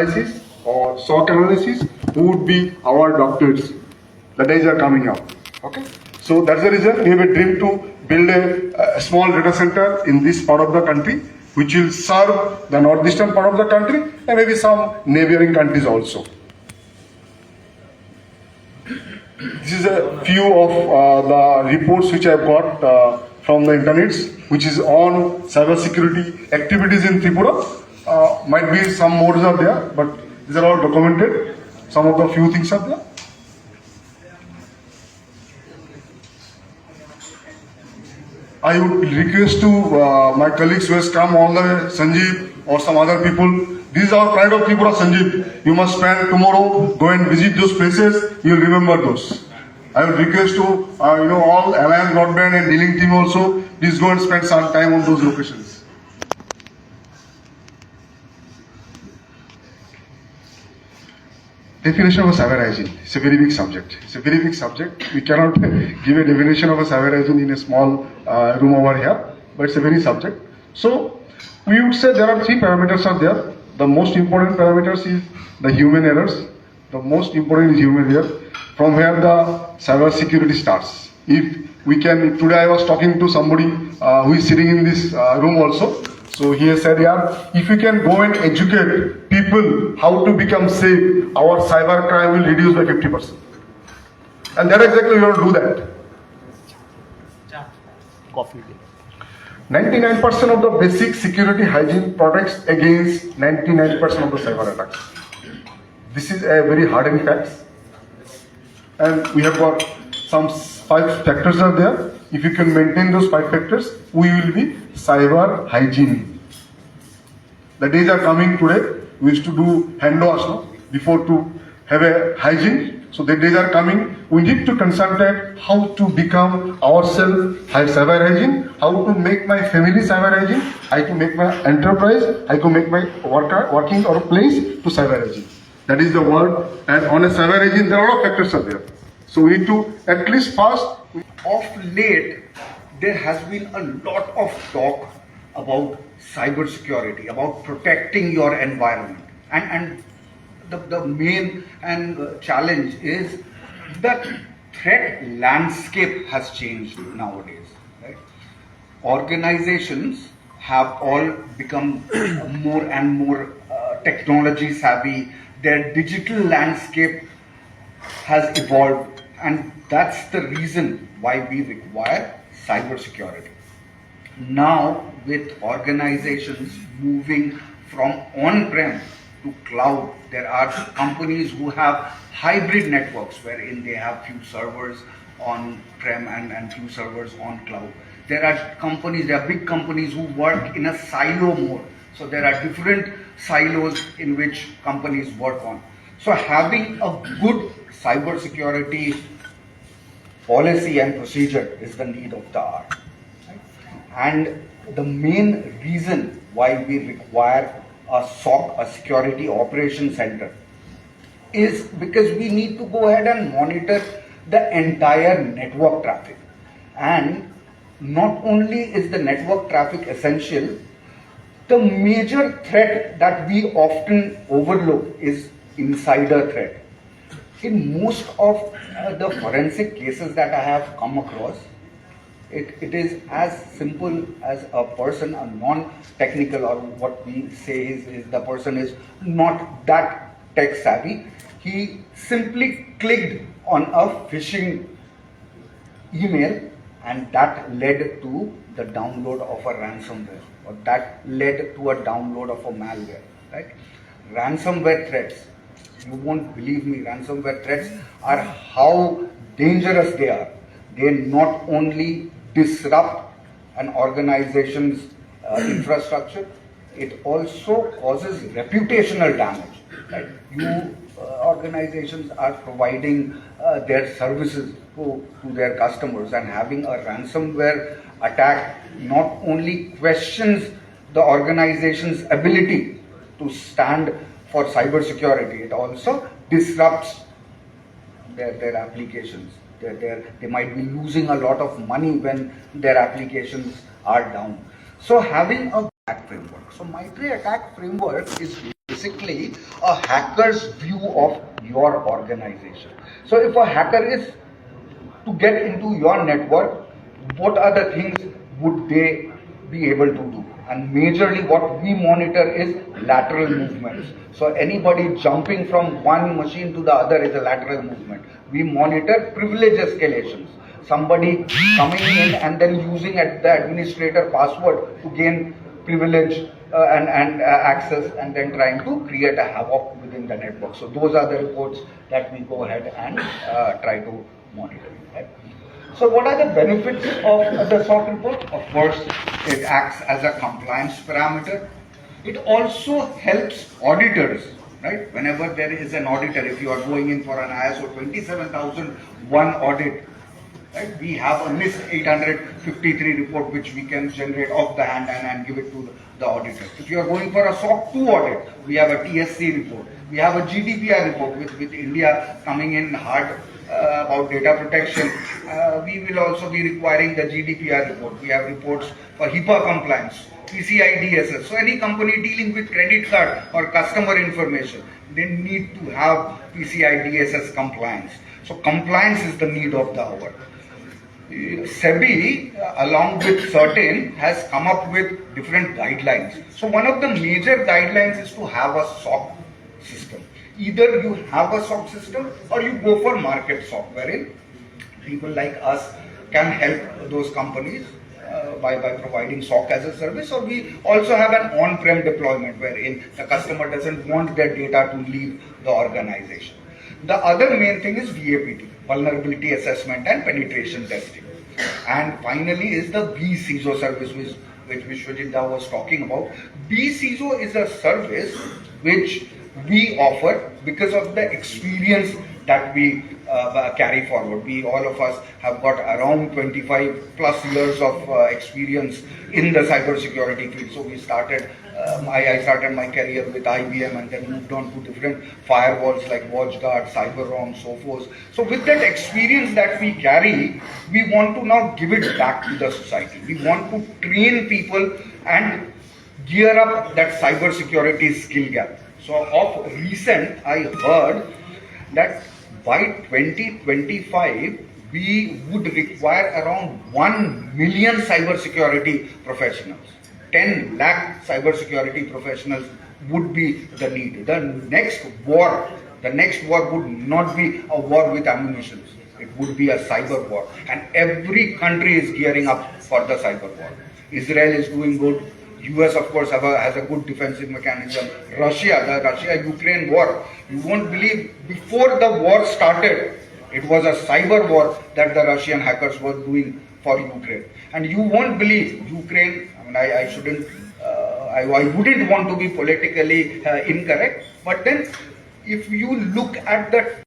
analysis or SOC analysis, who would be our doctors. The days are coming up. Okay. So that's the reason we have a dream to build a small data center in this part of the country, which will serve the northeastern part of the country and maybe some neighboring countries also. This is a few of the reports which I have got from the internet, which is on cybersecurity activities in Tripura. Might be some more are there, but these are all documented. Some of the few things are there. I would request to my colleagues who has come all the way, Sanjeev or some other people. This is our pride of Tripura, Sanjeev. You must spend tomorrow, go and visit those places. You will remember those. I would request to all Alliance Broadband and dealing team also. Please go and spend some time on those locations. Definition of a cyber hygiene. It's a very big subject. It's a very big subject. We cannot give a definition of a cyber hygiene in a small room over here, but it's a very subject. So we would say there are three parameters are there. The most important parameters is the human errors. The most important is human error. From where the cyber security starts. If we can, today I was talking to somebody who is sitting in this room also. So he has said, yeah, if you can go and educate people how to become safe, our cyber crime will reduce by 50%. And that exactly we want to do that. 99% of the basic security hygiene protects against 99% of the cyber attacks. This is a very hardened fact. And we have got some 5 factors are there. If you can maintain those 5 factors, we will be cyber hygiene. The days are coming today. We used to do hand wash before to have a hygiene. So the days are coming. We need to concentrate how to become ourselves cyber hygiene, how to make my family cyber hygiene, how to make my enterprise, how to make my working or place to cyber hygiene. That is the word. And on a cyber hygiene, there are a lot of factors are there. So we need to at least first. Of late, there has been a lot of talk about cyber security, about protecting your environment. And the main challenge is that threat landscape has changed nowadays. Right? Organizations have all become more and more technology savvy. Their digital landscape has evolved, and that's the reason why we require cyber security. Now, with organizations moving from on-prem to cloud, there are companies who have hybrid networks wherein they have few servers on-prem and few servers on cloud. There are big companies who work in a silo mode. So there are different silos in which companies work on. So having a good cyber security policy and procedure is the need of the hour. Right? And the main reason why we require a SOC, a Security Operations Center, is because we need to go ahead and monitor the entire network traffic. And not only is the network traffic essential, the major threat that we often overlook is insider threat. In most of the forensic cases that I have come across, it is as simple as a person, a non-technical, or what we say is the person is not that tech savvy. He simply clicked on a phishing email, and that led to the download of a ransomware, or that led to a download of a malware. Right? Ransomware threats, you won't believe me, ransomware threats are how dangerous they are. They not only disrupt an organization's infrastructure, it also causes reputational damage. Right? Organizations are providing their services to their customers, and having a ransomware attack not only questions the organization's ability to stand for cyber security, it also disrupts their applications. They might be losing a lot of money when their applications are down. So having a attack framework. So MITRE attack framework is basically a hacker's view of your organization. So if a hacker is to get into your network, what are the things would they be able to do? And majorly what we monitor is lateral movements. So anybody jumping from one machine to the other is a lateral movement. We monitor privilege escalations. Somebody coming in and then using the administrator password to gain privilege and access, and then trying to create a havoc within the network. So those are the reports that we go ahead and try to monitor. Right? So what are the benefits of the SOC report? Of course, it acts as a compliance parameter. It also helps auditors, right? Whenever there is an auditor, if you are going in for an ISO 27001 audit, right? We have a NIST 853 report which we can generate off the hand and give it to the auditor. If you are going for a SOC 2 audit, we have a TSC report. We have a GDPR report with India coming in hard about data protection. We will also be requiring the GDPR report. We have reports for HIPAA compliance, PCI DSS. So any company dealing with credit card or customer information, they need to have PCI DSS compliance. So compliance is the need of the hour. SEBI, along with certain, has come up with different guidelines. So one of the major guidelines is to have a SOC system. Either you have a SOC system or you go for market SOC, wherein people like us can help those companies by providing SOC as a service, or we also have an on-prem deployment wherein the customer doesn't want their data to leave the organization. The other main thing is VAPT, vulnerability assessment and penetration testing. And finally is the BCISO service which Vishwajit was talking about. BCISO is a service which we offer because of the experience that we carry forward. All of us have got around 25 plus years of experience in the cybersecurity field. So we started, I started my career with IBM and then moved on to different firewalls like WatchGuard, CyberROM, so forth. So with that experience that we carry, we want to now give it back to the society. We want to train people and gear up that cybersecurity skill gap. So of recent, I heard that by 2025, we would require around 1 million cybersecurity professionals. 10 lakh cybersecurity professionals would be the need. The next war would not be a war with ammunition. It would be a cyber war. And every country is gearing up for the cyber war. Israel is doing good. US, of course, has a good defensive mechanism. The Russia-Ukraine war. You won't believe, before the war started, it was a cyber war that the Russian hackers were doing for Ukraine. And you won't believe, Ukraine, I mean, I shouldn't, I wouldn't want to be politically incorrect, but then if you look at the